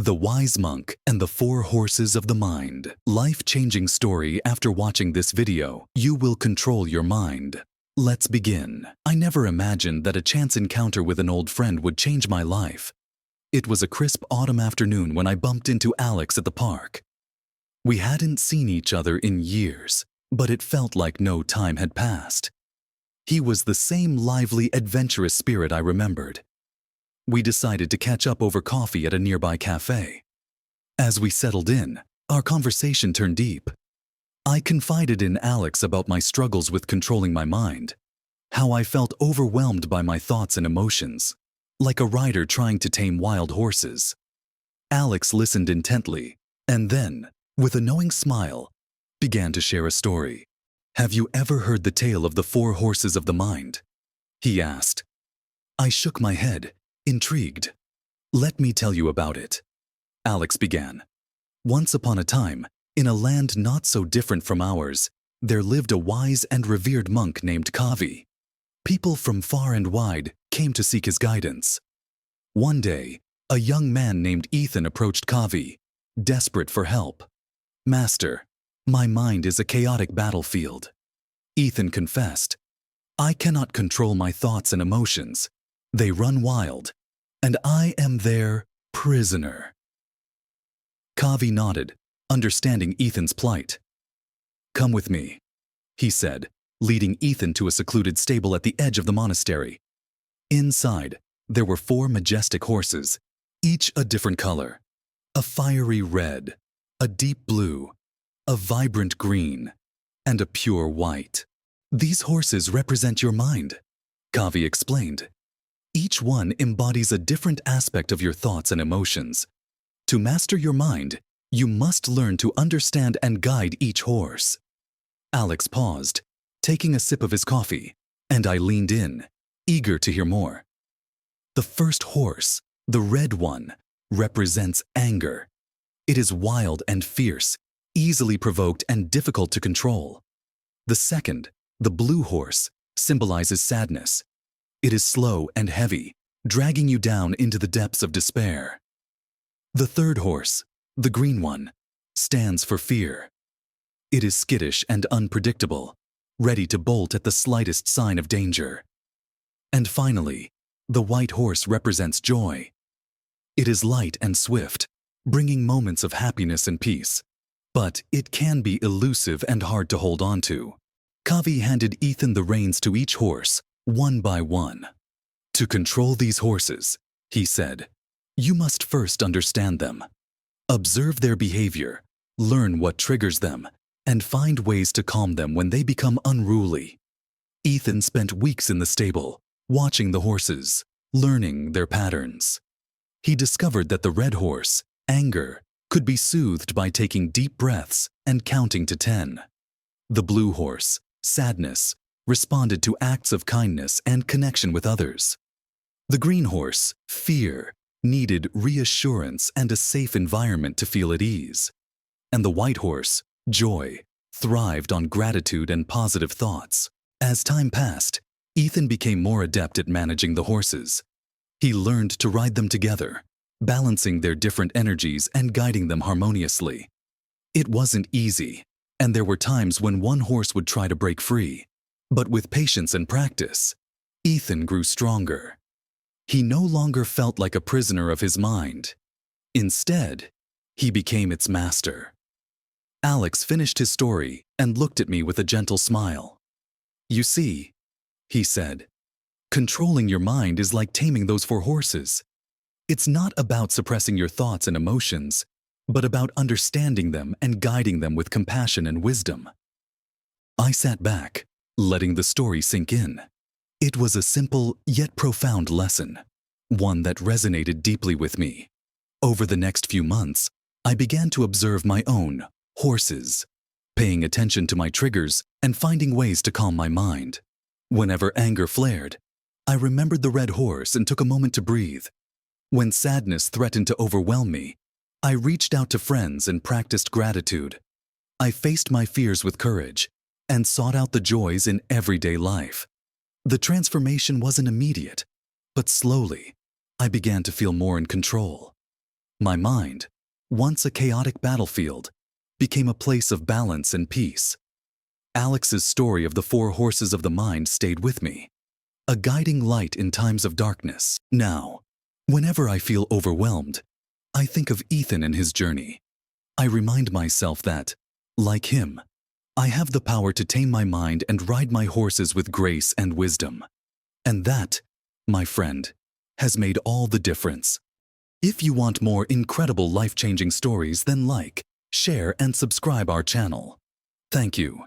The Wise Monk and the Four Horses of the Mind. Life-changing story. After watching this video, you will control your mind. Let's begin. I never imagined that a chance encounter with an old friend would change my life. It was a crisp autumn afternoon when I bumped into Alex at the park. We hadn't seen each other in years, but it felt like no time had passed. He was the same lively, adventurous spirit I remembered. We decided to catch up over coffee at a nearby cafe. As we settled in, our conversation turned deep. I confided in Alex about my struggles with controlling my mind, how I felt overwhelmed by my thoughts and emotions, like a rider trying to tame wild horses. Alex listened intently, and then, with a knowing smile, began to share a story. "Have you ever heard the tale of the Four Horses of the Mind?" he asked. I shook my head, intrigued. "Let me tell you about it," Alex began. "Once upon a time, in a land not so different from ours, there lived a wise and revered monk named Kavi. People from far and wide came to seek his guidance. One day, a young man named Ethan approached Kavi, desperate for help. "Master, my mind is a chaotic battlefield." Ethan confessed, "I cannot control my thoughts and emotions. They run wild, and I am their prisoner." Kavi nodded, understanding Ethan's plight. "Come with me," he said, leading Ethan to a secluded stable at the edge of the monastery. Inside, there were 4 majestic horses, each a different color: a fiery red, a deep blue, a vibrant green, and a pure white. "These horses represent your mind," Kavi explained. "Each one embodies a different aspect of your thoughts and emotions. To master your mind, you must learn to understand and guide each horse." Alex paused, taking a sip of his coffee, and I leaned in, eager to hear more. "The first horse, the red one, represents anger. It is wild and fierce, easily provoked and difficult to control. The second, the blue horse, symbolizes sadness. It is slow and heavy, dragging you down into the depths of despair. The third horse, the green one, stands for fear. It is skittish and unpredictable, ready to bolt at the slightest sign of danger. And finally, the white horse represents joy. It is light and swift, bringing moments of happiness and peace. But it can be elusive and hard to hold on to." Kavi handed Ethan the reins to each horse, one by one. "To control these horses," he said, "you must first understand them. Observe their behavior, learn what triggers them, and find ways to calm them when they become unruly." Ethan spent weeks in the stable, watching the horses, learning their patterns. He discovered that the red horse, anger, could be soothed by taking deep breaths and counting to 10. The blue horse, sadness, responded to acts of kindness and connection with others. The green horse, fear, needed reassurance and a safe environment to feel at ease. And the white horse, joy, thrived on gratitude and positive thoughts. As time passed, Ethan became more adept at managing the horses. He learned to ride them together, balancing their different energies and guiding them harmoniously. It wasn't easy, and there were times when one horse would try to break free. But with patience and practice, Ethan grew stronger. He no longer felt like a prisoner of his mind. Instead, he became its master. Alex finished his story and looked at me with a gentle smile. "You see," he said, "controlling your mind is like taming those 4 horses. It's not about suppressing your thoughts and emotions, but about understanding them and guiding them with compassion and wisdom." I sat back, letting the story sink in. It was a simple yet profound lesson, one that resonated deeply with me. Over the next few months, I began to observe my own horses, paying attention to my triggers and finding ways to calm my mind. Whenever anger flared, I remembered the red horse and took a moment to breathe. When sadness threatened to overwhelm me, I reached out to friends and practiced gratitude. I faced my fears with courage and sought out the joys in everyday life. The transformation wasn't immediate, but slowly, I began to feel more in control. My mind, once a chaotic battlefield, became a place of balance and peace. Alex's story of the 4 horses of the mind stayed with me, a guiding light in times of darkness. Now, whenever I feel overwhelmed, I think of Ethan and his journey. I remind myself that, like him, I have the power to tame my mind and ride my horses with grace and wisdom. And that, my friend, has made all the difference. If you want more incredible life-changing stories, then like, share, and subscribe our channel. Thank you.